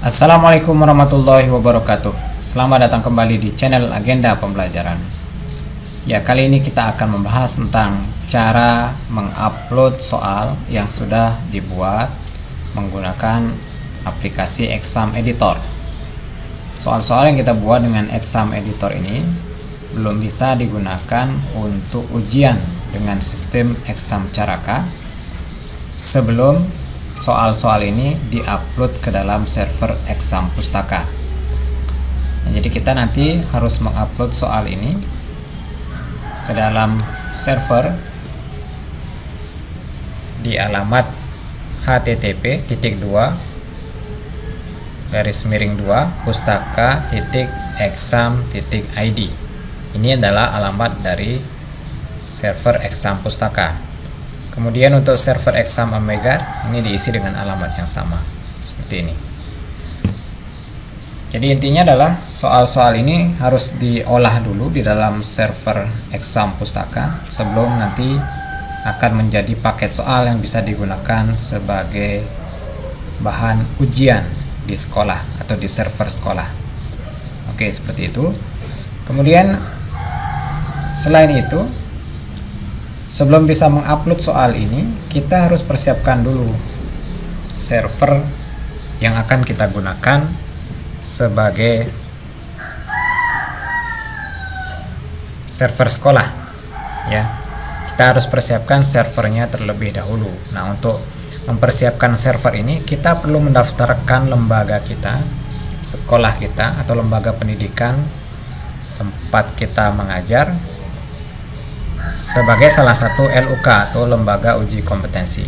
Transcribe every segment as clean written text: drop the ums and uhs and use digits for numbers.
Assalamualaikum warahmatullahi wabarakatuh. Selamat datang kembali di channel Agenda Pembelajaran. Ya, kali ini kita akan membahas tentang cara mengupload soal yang sudah dibuat menggunakan aplikasi Exam Editor. Soal-soal yang kita buat dengan Exam Editor ini belum bisa digunakan untuk ujian dengan sistem Exam Caraka sebelum soal-soal ini diupload ke dalam server Exam Pustaka. Nah, jadi kita nanti harus mengupload soal ini ke dalam server di alamat http://2 pustaka.exam.id. Ini adalah alamat dari server Exam Pustaka. Kemudian untuk server Exam Omega ini diisi dengan alamat yang sama seperti ini. Jadi intinya adalah soal-soal ini harus diolah dulu di dalam server Exam Pustaka sebelum nanti akan menjadi paket soal yang bisa digunakan sebagai bahan ujian di sekolah atau di server sekolah. Oke, seperti itu. Kemudian selain itu, sebelum bisa mengupload soal ini, kita harus persiapkan dulu server yang akan kita gunakan sebagai server sekolah. Ya, kita harus persiapkan servernya terlebih dahulu. Nah, untuk mempersiapkan server ini, kita perlu mendaftarkan lembaga kita, sekolah kita, atau lembaga pendidikan tempat kita mengajar sebagai salah satu LUK atau lembaga uji kompetensi.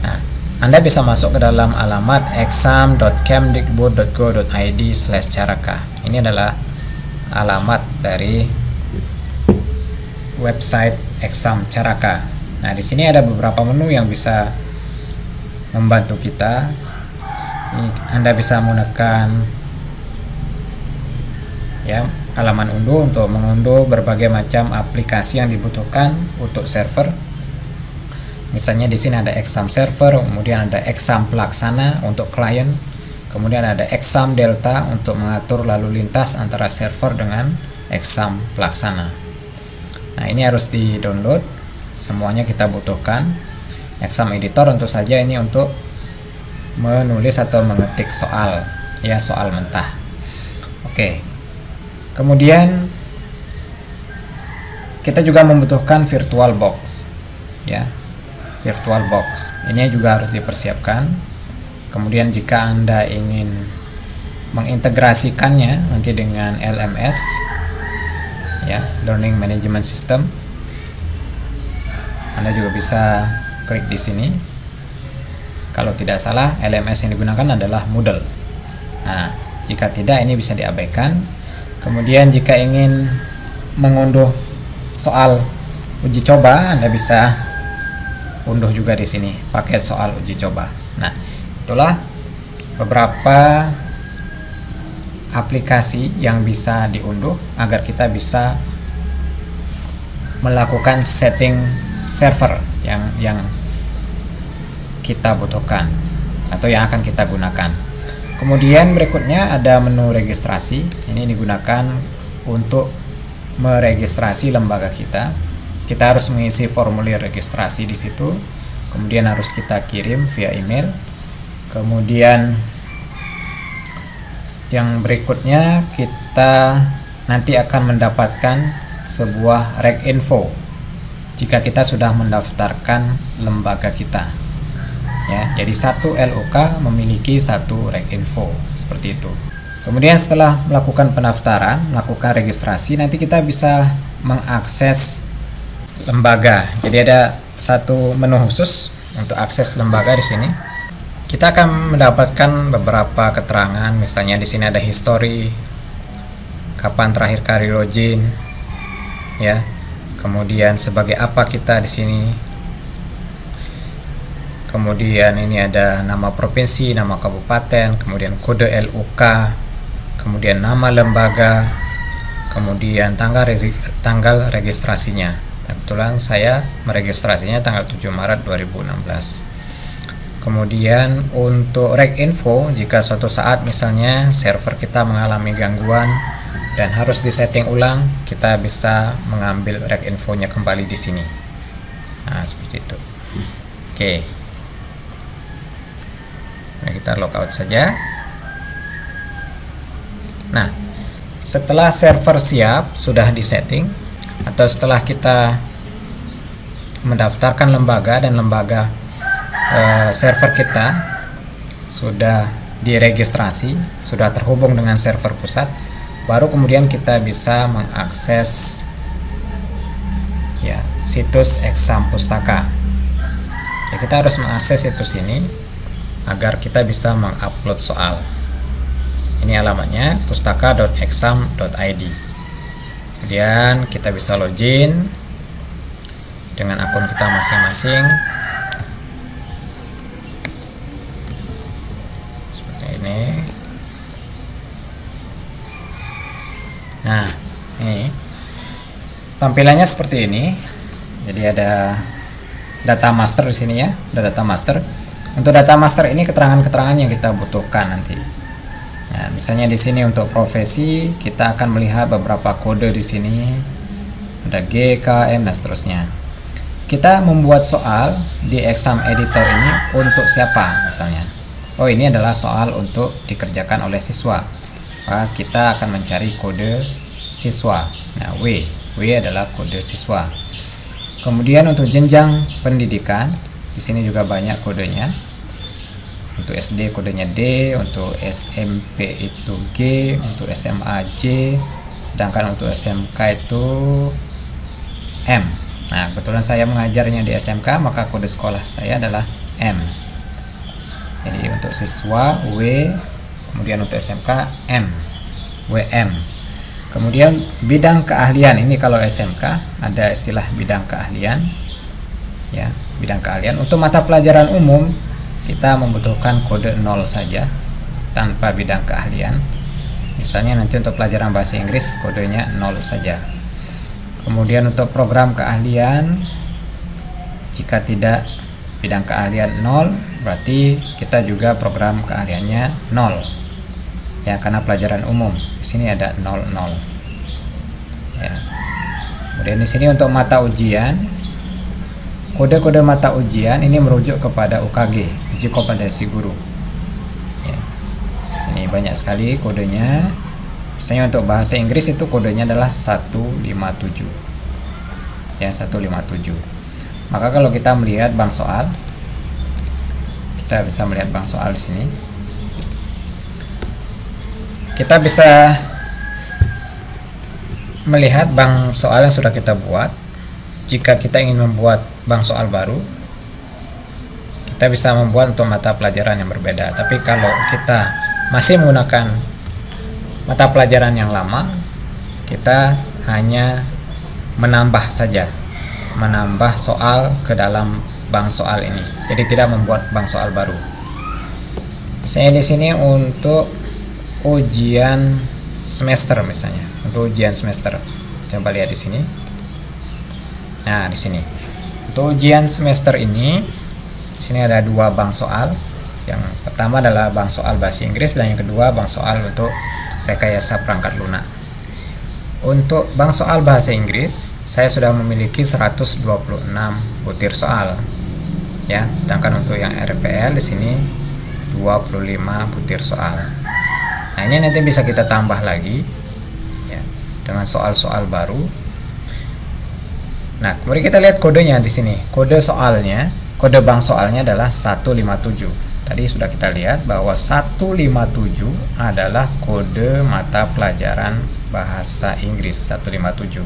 Nah, Anda bisa masuk ke dalam alamat exam.kemdikbud.go.id/caraka. Ini adalah alamat dari website Exam Caraka. Nah, di sini ada beberapa menu yang bisa membantu kita. Ini Anda bisa menekan halaman unduh untuk mengunduh berbagai macam aplikasi yang dibutuhkan untuk server. Misalnya di sini ada Exam Server, kemudian ada Exam Pelaksana untuk klien, kemudian ada Exam Delta untuk mengatur lalu lintas antara server dengan Exam Pelaksana. Nah, ini harus di-download. Semuanya kita butuhkan. Exam Editor tentu saja ini untuk menulis atau mengetik soal, ya, soal mentah. Oke. Kemudian kita juga membutuhkan VirtualBox, ya, VirtualBox. Ini juga harus dipersiapkan. Kemudian jika Anda ingin mengintegrasikannya nanti dengan LMS, ya, Learning Management System, Anda juga bisa klik di sini. Kalau tidak salah, LMS yang digunakan adalah Moodle. Nah, jika tidak, ini bisa diabaikan. Kemudian jika ingin mengunduh soal uji coba, Anda bisa unduh juga di sini paket soal uji coba. Nah, itulah beberapa aplikasi yang bisa diunduh agar kita bisa melakukan setting server yang kita butuhkan atau yang akan kita gunakan. Kemudian berikutnya ada menu registrasi. Ini digunakan untuk meregistrasi lembaga kita. Kita harus mengisi formulir registrasi di situ. Kemudian harus kita kirim via email. Kemudian yang berikutnya kita nanti akan mendapatkan sebuah reg info jika kita sudah mendaftarkan lembaga kita. Ya, jadi satu LUK memiliki satu reg info seperti itu. Kemudian setelah melakukan pendaftaran, melakukan registrasi, nanti kita bisa mengakses lembaga. Jadi ada satu menu khusus untuk akses lembaga di sini. Kita akan mendapatkan beberapa keterangan, misalnya di sini ada history, kapan terakhir kali login, ya. Kemudian sebagai apa kita di sini. Kemudian ini ada nama provinsi, nama kabupaten, kemudian kode LUK, kemudian nama lembaga, kemudian tanggal registrasinya. Kebetulan saya meregistrasinya tanggal 7 Maret 2016. Kemudian untuk rek info, jika suatu saat misalnya server kita mengalami gangguan dan harus disetting ulang, kita bisa mengambil rek infonya kembali di sini. Nah, seperti itu. Oke. Nah, kita logout saja. Nah, setelah server siap, sudah disetting, atau setelah kita mendaftarkan lembaga dan lembaga server kita sudah diregistrasi, sudah terhubung dengan server pusat, baru kemudian kita bisa mengakses ya situs Exam Pustaka. Ya, kita harus mengakses situs ini agar kita bisa mengupload soal. Ini alamatnya pustaka.exam.id. Kemudian kita bisa login dengan akun kita masing-masing. Seperti ini. Nah, ini tampilannya seperti ini. Jadi ada data master di sini ya, ada data master. Untuk data master ini keterangan-keterangan yang kita butuhkan nanti. Nah, misalnya di sini untuk profesi kita akan melihat beberapa kode di sini, ada G, K, M dan seterusnya. Kita membuat soal di exam editor ini untuk siapa misalnya? Oh, ini adalah soal untuk dikerjakan oleh siswa. Maka kita akan mencari kode siswa. Nah, W adalah kode siswa. Kemudian untuk jenjang pendidikan, di sini juga banyak kodenya. Untuk SD kodenya D, untuk SMP itu G, untuk SMA J, sedangkan untuk SMK itu M. Nah, kebetulan saya mengajarnya di SMK, maka kode sekolah saya adalah M. Jadi untuk siswa W, kemudian untuk SMK M, WM. Kemudian bidang keahlian, ini kalau SMK ada istilah bidang keahlian ya, bidang keahlian. Untuk mata pelajaran umum kita membutuhkan kode 0 saja tanpa bidang keahlian. Misalnya nanti untuk pelajaran bahasa Inggris kodenya 0 saja. Kemudian untuk program keahlian, jika tidak bidang keahlian 0, berarti kita juga program keahliannya 0 ya, karena pelajaran umum di sini ada 00 ya. Kemudian di sini untuk mata ujian, kode-kode mata ujian ini merujuk kepada UKG, uji kompetensi guru ya. Sini banyak sekali kodenya. Misalnya untuk bahasa Inggris itu kodenya adalah 157 ya, 157. Maka kalau kita melihat bank soal, kita bisa melihat bank soal di sini. Kita bisa melihat bank soal yang sudah kita buat. Jika kita ingin membuat bank soal baru, kita bisa membuat untuk mata pelajaran yang berbeda. Tapi kalau kita masih menggunakan mata pelajaran yang lama, kita hanya menambah saja, menambah soal ke dalam bank soal ini. Jadi tidak membuat bank soal baru. Misalnya di sini untuk ujian semester, misalnya untuk ujian semester, coba lihat di sini. Nah, di sini untuk ujian semester ini, di sini ada dua bank soal. Yang pertama adalah bank soal bahasa Inggris dan yang kedua bank soal untuk rekayasa perangkat lunak. Untuk bank soal bahasa Inggris, saya sudah memiliki 126 butir soal ya, sedangkan untuk yang RPL di sini 25 butir soal. Nah, ini nanti bisa kita tambah lagi ya dengan soal-soal baru. Nah, kemudian kita lihat kodenya di sini. Kode soalnya, kode bank soalnya adalah 157. Tadi sudah kita lihat bahwa 157 adalah kode mata pelajaran bahasa Inggris 157.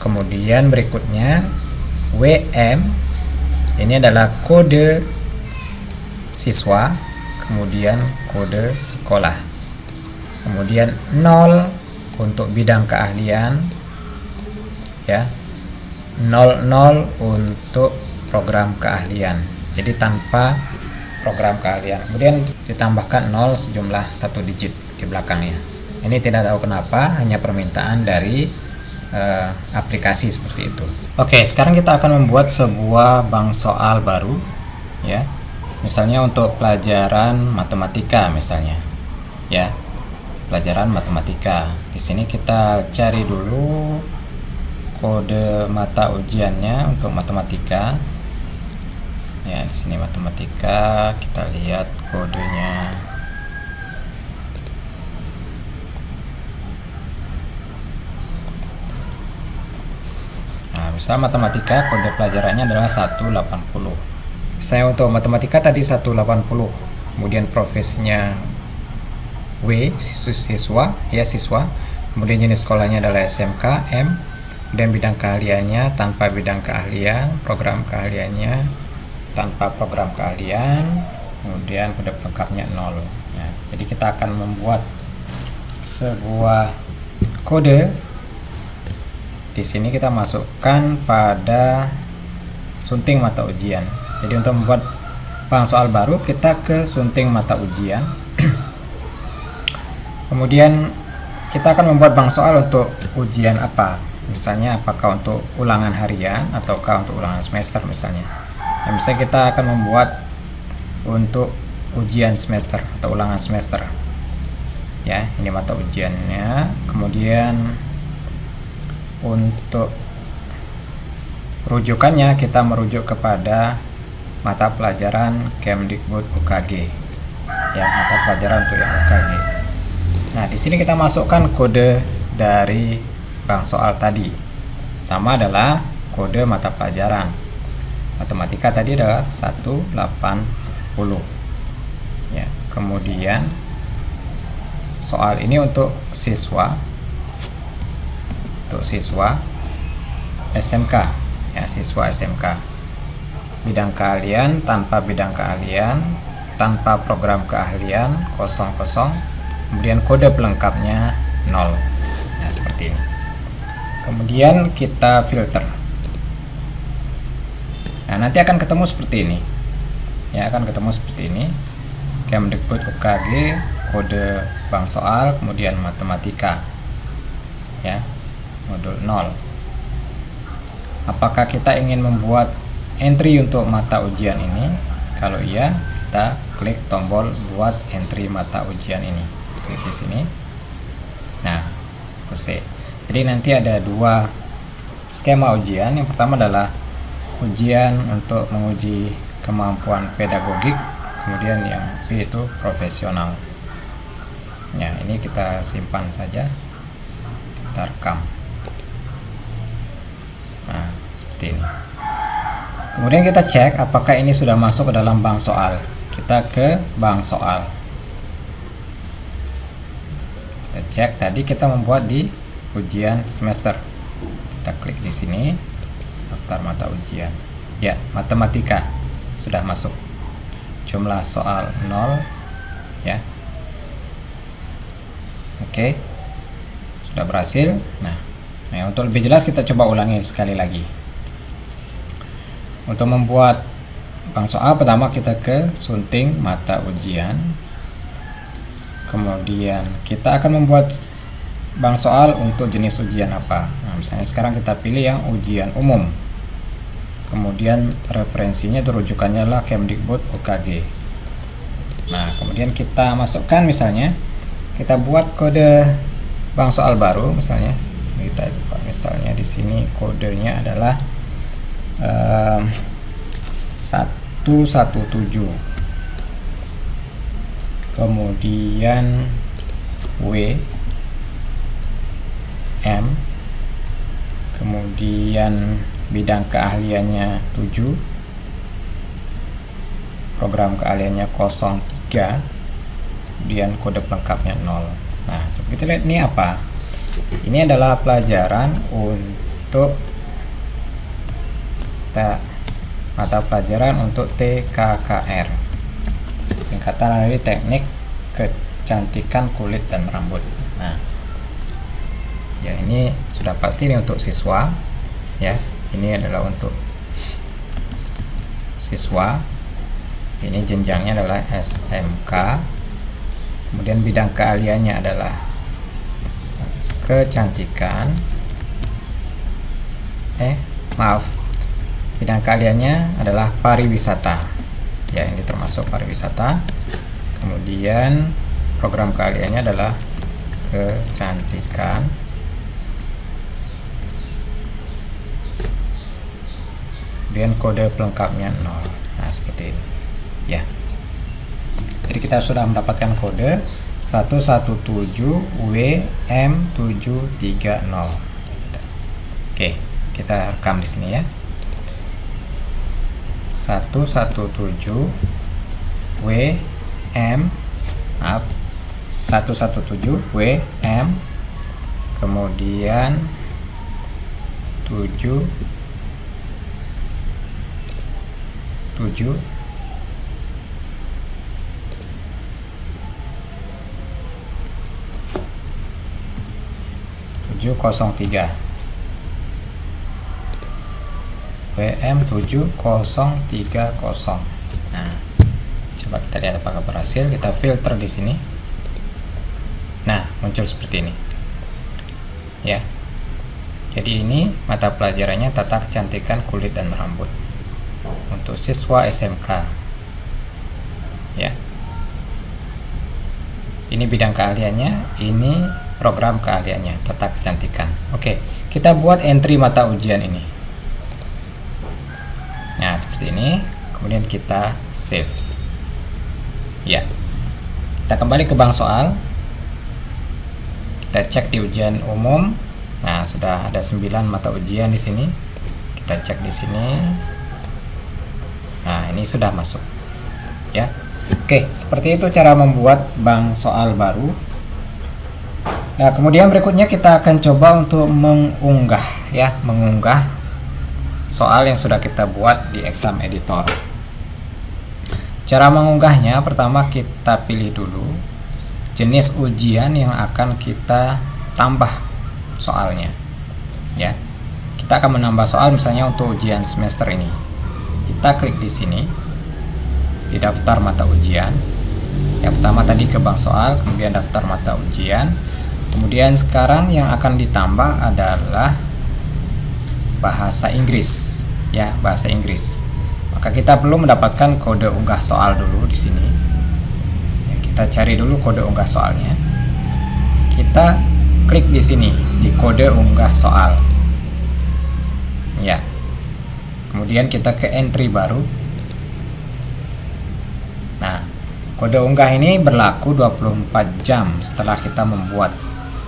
Kemudian berikutnya WM, ini adalah kode siswa, kemudian kode sekolah. Kemudian 0 untuk bidang keahlian ya. 00 untuk program keahlian. Jadi tanpa program keahlian. Kemudian ditambahkan 0 sejumlah 1 digit di belakangnya. Ini tidak tahu kenapa, hanya permintaan dari aplikasi seperti itu. Oke, sekarang kita akan membuat sebuah bank soal baru ya. Misalnya untuk pelajaran matematika misalnya, ya, pelajaran matematika. Di sini kita cari dulu kode mata ujiannya untuk matematika. Ya, di sini matematika, kita lihat kodenya. Nah, misal matematika kode pelajarannya adalah 180. Saya untuk matematika tadi 180. Kemudian profesinya W, siswa, ya siswa. Kemudian jenis sekolahnya adalah SMK, M. Kemudian bidang keahliannya tanpa bidang keahlian, program keahliannya tanpa program keahlian, kemudian kode pelengkapnya 0. Nah, jadi kita akan membuat sebuah kode. Di sini kita masukkan pada sunting mata ujian. Jadi untuk membuat bank soal baru, kita ke sunting mata ujian. Kemudian kita akan membuat bank soal untuk ujian apa? Misalnya apakah untuk ulangan harian ataukah untuk ulangan semester misalnya. Nah, misalnya kita akan membuat untuk ujian semester atau ulangan semester. Ya, ini mata ujiannya. Kemudian untuk rujukannya kita merujuk kepada mata pelajaran Kemdikbud UKG. Ya, mata pelajaran untuk yang UKG. Nah, di sini kita masukkan kode dari bank soal tadi. Pertama adalah kode mata pelajaran. Matematika tadi adalah 180. Ya, kemudian soal ini untuk siswa. Untuk siswa SMK, ya, siswa SMK. Bidang keahlian tanpa bidang keahlian, tanpa program keahlian 00. Kemudian kode pelengkapnya 0. Nah, seperti ini. Kemudian kita filter. Nah, nanti akan ketemu seperti ini. Ya, akan ketemu seperti ini. Kemdikbud UKG, kode bank soal, kemudian matematika. Ya, modul 0. Apakah kita ingin membuat entry untuk mata ujian ini? Kalau iya, kita klik tombol buat entry mata ujian ini. Klik di sini. Nah, oke. Jadi nanti ada dua skema ujian. Yang pertama adalah ujian untuk menguji kemampuan pedagogik, kemudian yang B itu profesional. Ya, ini kita simpan saja. Kita rekam. Nah, seperti ini. Kemudian kita cek apakah ini sudah masuk ke dalam bank soal. Kita ke bank soal. Kita cek tadi kita membuat di ujian semester. Kita klik di sini, daftar mata ujian. Ya, matematika sudah masuk. Jumlah soal 0, ya. Oke. Sudah berhasil. Nah, untuk lebih jelas kita coba ulangi sekali lagi. Untuk membuat bank soal, pertama kita ke sunting mata ujian. Kemudian kita akan membuat bank soal untuk jenis ujian apa. Nah, misalnya sekarang kita pilih yang ujian umum. Kemudian referensinya itu rujukannya adalah Kemdikbud UKG. Nah, kemudian kita masukkan, misalnya kita buat kode bank soal baru. Misalnya kita coba, misalnya di sini kodenya adalah 117, kemudian W, M, kemudian bidang keahliannya 7, program keahliannya 03, kemudian kode pelengkapnya 0. Nah, coba kita lihat ini apa. Ini adalah pelajaran untuk mata pelajaran untuk TKKR, singkatan dari teknik kecantikan kulit dan rambut. Nah, ya ini sudah pasti ini untuk siswa, ya. Ini adalah untuk siswa. Ini jenjangnya adalah SMK. Kemudian bidang keahliannya adalah kecantikan. Bidang keahliannya adalah pariwisata. Ya, ini termasuk pariwisata. Kemudian program keahliannya adalah kecantikan. Kemudian kode pelengkapnya 0. Nah, seperti ini ya. Jadi kita sudah mendapatkan kode 117WM730. Oke, kita rekam di sini ya. 117WM, kemudian 7 703 WM730. Nah, coba kita lihat apakah berhasil. Kita filter di sini. Nah, muncul seperti ini ya. Jadi ini mata pelajarannya tata kecantikan kulit dan rambut untuk siswa SMK ya. Ini bidang keahliannya, ini program keahliannya tata kecantikan. Oke, kita buat entry mata ujian ini. Nah, seperti ini. Kemudian kita save ya. Kita kembali ke bank soal, kita cek di ujian umum. Nah, sudah ada 9 mata ujian di sini. Kita cek di sini. Nah, ini sudah masuk ya. Oke, seperti itu cara membuat bank soal baru. Nah, kemudian berikutnya kita akan coba untuk mengunggah ya, mengunggah soal yang sudah kita buat di exam editor. Cara mengunggahnya, pertama kita pilih dulu jenis ujian yang akan kita tambah soalnya ya. Kita akan menambah soal misalnya untuk ujian semester ini. Kita klik di sini di daftar mata ujian. Yang pertama tadi ke bank soal, kemudian daftar mata ujian. Kemudian sekarang yang akan ditambah adalah bahasa Inggris ya, bahasa Inggris. Maka kita perlu mendapatkan kode unggah soal dulu di sini ya, kita cari dulu kode unggah soalnya. Kita klik di sini di kode unggah soal ya. Kemudian kita ke entry baru. Nah, kode unggah ini berlaku 24 jam setelah kita membuat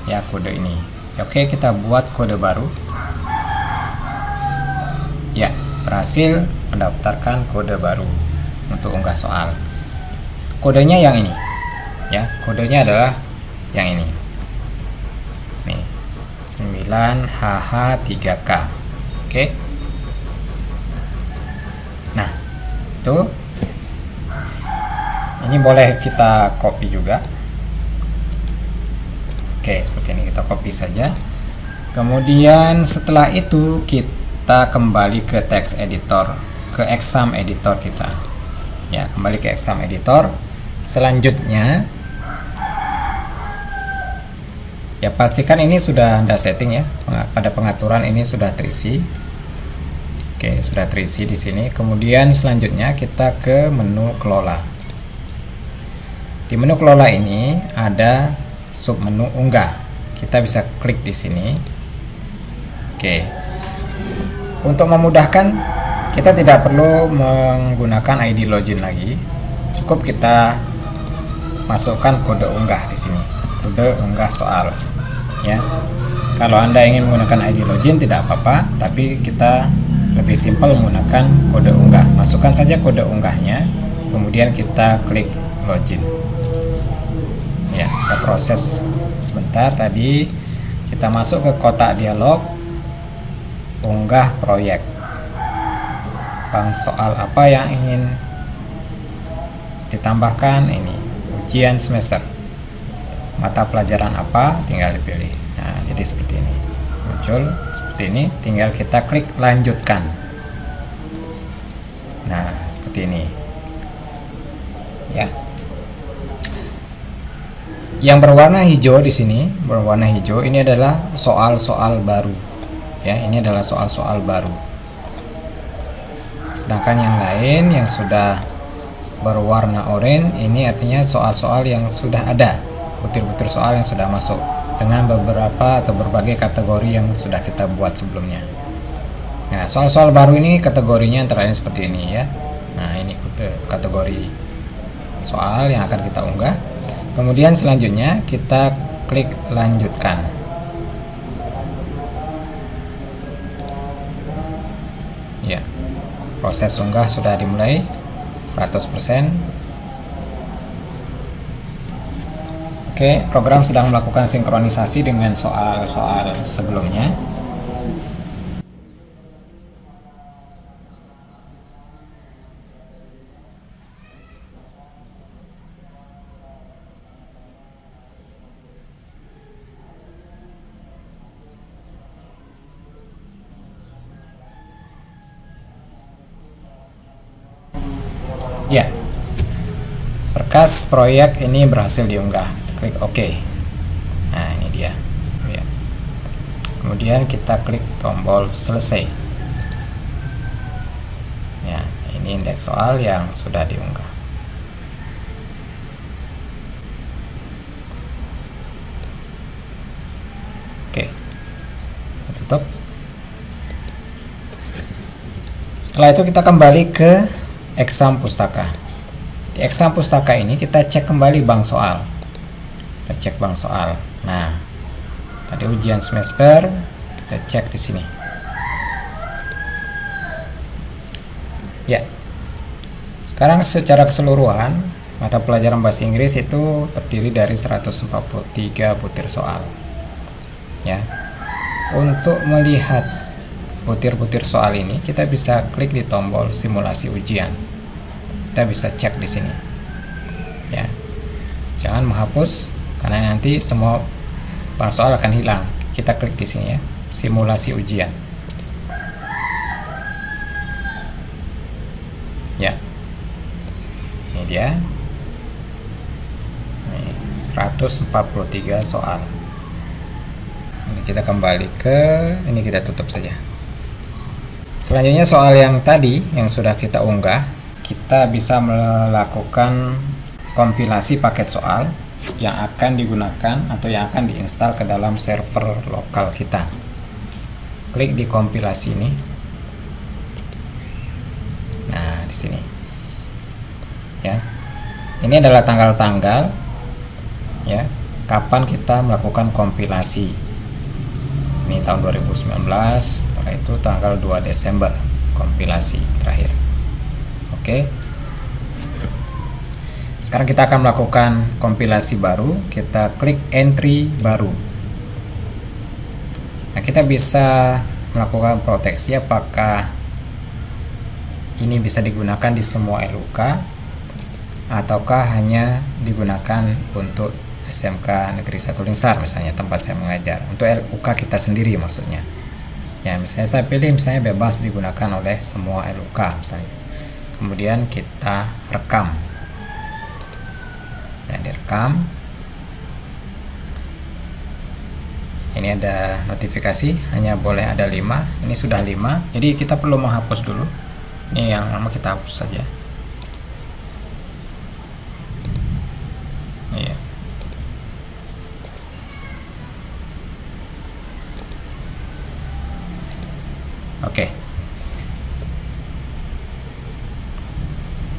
ya kode ini. Oke, kita buat kode baru ya. Berhasil mendaftarkan kode baru untuk unggah soal. Kodenya yang ini ya, kodenya adalah yang ini nih, 9HH3K. Oke. Nah, itu ini boleh kita copy juga. Oke, seperti ini, kita copy saja. Kemudian setelah itu kita kembali ke text editor, ke exam editor kita ya, kembali ke exam editor. Selanjutnya ya, pastikan ini sudah Anda setting ya, pada pengaturan ini sudah terisi. Oke, sudah terisi di sini. Kemudian selanjutnya kita ke menu kelola. Di menu kelola ini ada sub menu unggah. Kita bisa klik di sini. Oke. Untuk memudahkan, kita tidak perlu menggunakan ID login lagi. Cukup kita masukkan kode unggah di sini, kode unggah soal ya. Kalau Anda ingin menggunakan ID login tidak apa-apa, tapi kita lebih simpel menggunakan kode unggah. Masukkan saja kode unggahnya, kemudian kita klik login ya. Kita proses sebentar. Tadi kita masuk ke kotak dialog, unggah proyek, bank soal apa yang ingin ditambahkan, ini ujian semester, mata pelajaran apa, tinggal dipilih. Nah, jadi seperti ini muncul seperti ini, tinggal kita klik lanjutkan. Nah, seperti ini ya. Yang berwarna hijau di sini, berwarna hijau ini adalah soal-soal baru ya, ini adalah soal-soal baru. Sedangkan yang lain yang sudah berwarna oranye ini artinya soal-soal yang sudah ada, butir-butir soal yang sudah masuk dengan beberapa atau berbagai kategori yang sudah kita buat sebelumnya. Nah, soal-soal baru ini kategorinya antara lain seperti ini ya. Nah, ini kategori soal yang akan kita unggah. Kemudian selanjutnya kita klik lanjutkan. Ya, proses unggah sudah dimulai 100%. Oke, program sedang melakukan sinkronisasi dengan soal-soal sebelumnya. Ya, berkas proyek ini berhasil diunggah. Klik OK. Nah, ini dia. Ya. Kemudian kita klik tombol selesai. Ya, ini indeks soal yang sudah diunggah. Oke, tutup. Setelah itu kita kembali ke Exam Pustaka. Di Exam Pustaka ini kita cek kembali bank soal. Kita cek bank soal. Nah, tadi ujian semester kita cek di sini. Ya. Sekarang secara keseluruhan mata pelajaran bahasa Inggris itu terdiri dari 143 butir soal. Ya. Untuk melihat butir-butir soal ini kita bisa klik di tombol simulasi ujian. Kita bisa cek di sini. Ya. Jangan menghapus karena nanti semua bank soal akan hilang. Kita klik di sini ya, simulasi ujian. Ya. Ini dia. Ini 143 soal. Ini kita kembali ke ini, kita tutup saja. Selanjutnya soal yang tadi yang sudah kita unggah, kita bisa melakukan kompilasi paket soal yang akan digunakan atau yang akan diinstal ke dalam server lokal kita. Klik di kompilasi ini. Nah, di sini. Ya. Ini adalah tanggal-tanggal ya, kapan kita melakukan kompilasi. Ini tahun 2019, setelah itu tanggal 2 Desember kompilasi terakhir. Oke. Sekarang kita akan melakukan kompilasi baru. Kita klik entry baru. Nah, kita bisa melakukan proteksi apakah ini bisa digunakan di semua LUK ataukah hanya digunakan untuk SMK Negeri 1 Lingsar misalnya, tempat saya mengajar. Untuk LUK kita sendiri maksudnya. Ya, misalnya saya pilih misalnya bebas digunakan oleh semua LUK misalnya. Kemudian kita rekam. Nah, direkam. Ini ada notifikasi, hanya boleh ada 5. Ini sudah 5. Jadi kita perlu menghapus dulu. Ini yang lama kita hapus saja. Iya. Oke.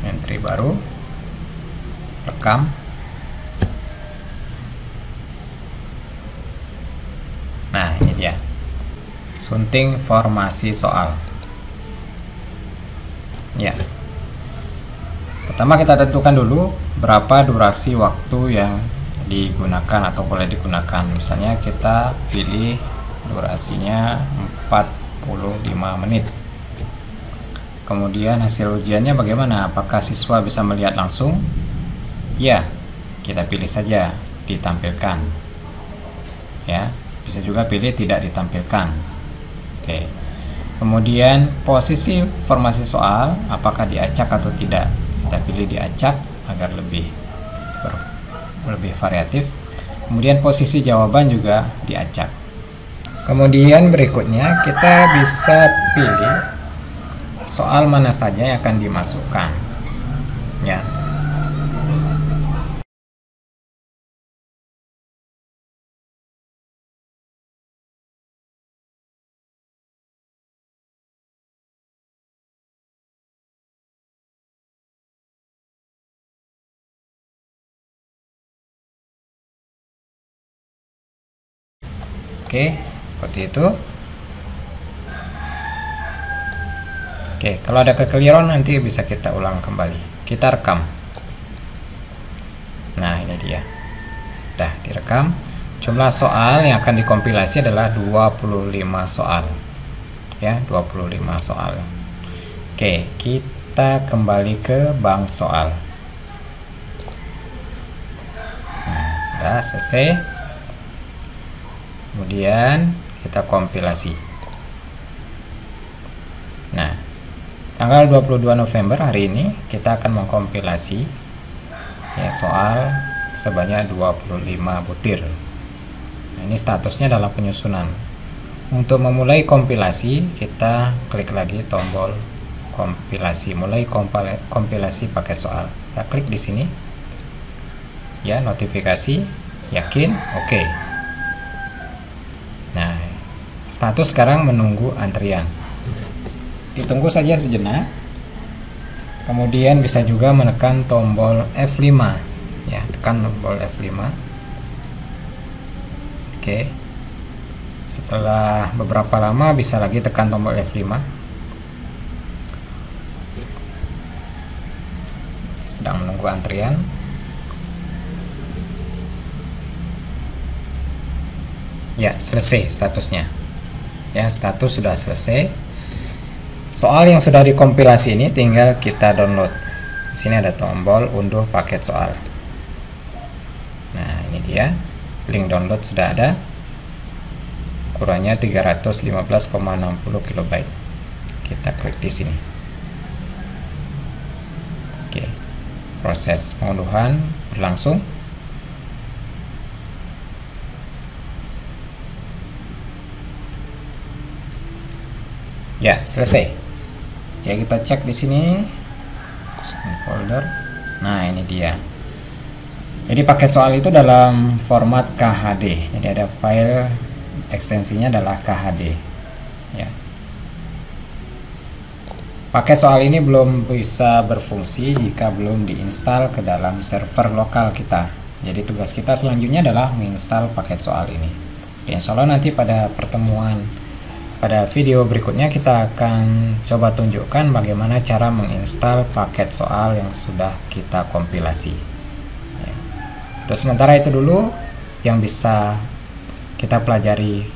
Entry baru. Rekam. Nah, ini dia. Sunting formasi soal. Ya. Pertama kita tentukan dulu berapa durasi waktu yang digunakan atau boleh digunakan. Misalnya kita pilih durasinya 45 menit. Kemudian hasil ujiannya bagaimana? Apakah siswa bisa melihat langsung? Ya, kita pilih saja ditampilkan. Ya, bisa juga pilih tidak ditampilkan. Oke. Kemudian posisi formasi soal, apakah diacak atau tidak? Kita pilih diacak agar lebih variatif. Kemudian posisi jawaban juga diacak. Kemudian berikutnya kita bisa pilih soal mana saja yang akan dimasukkan. Ya, Oke, seperti itu. Oke, kalau ada kekeliruan nanti bisa kita ulang kembali. Kita rekam. Nah, ini dia. Udah direkam. Jumlah soal yang akan dikompilasi adalah 25 soal. Ya, 25 soal. Oke, kita kembali ke bank soal. Nah, udah selesai. Kemudian kita kompilasi. Nah, tanggal 22 November hari ini kita akan mengkompilasi ya soal sebanyak 25 butir. Nah, ini statusnya adalah penyusunan. Untuk memulai kompilasi, kita klik lagi tombol kompilasi, mulai kompilasi paket soal. Kita klik di sini. Ya, notifikasi, yakin, oke. Nah, status sekarang menunggu antrian. Ditunggu saja sejenak. Kemudian bisa juga menekan tombol F5. Ya, tekan tombol F5. Oke. Setelah beberapa lama bisa lagi tekan tombol F5. Sedang menunggu antrian. Ya, selesai statusnya. Ya, status sudah selesai. Soal yang sudah dikompilasi ini tinggal kita download. Di sini ada tombol unduh paket soal. Nah, ini dia. Link download sudah ada. Ukurannya 315,60 KB. Kita klik di sini. Oke. Proses pengunduhan berlangsung. Ya, selesai. Oke, kita cek di sini folder. Nah, ini dia. Jadi paket soal itu dalam format KHD. Jadi ada file ekstensinya adalah KHD. Ya. Paket soal ini belum bisa berfungsi jika belum diinstal ke dalam server lokal kita. Jadi tugas kita selanjutnya adalah menginstal paket soal ini. Oke, insya Allah nanti pada pada video berikutnya kita akan coba tunjukkan bagaimana cara menginstal paket soal yang sudah kita kompilasi. Ya. Terus sementara itu dulu yang bisa kita pelajari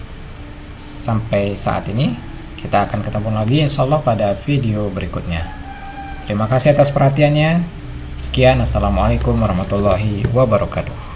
sampai saat ini. Kita akan ketemu lagi insya Allah pada video berikutnya. Terima kasih atas perhatiannya. Sekian, assalamualaikum warahmatullahi wabarakatuh.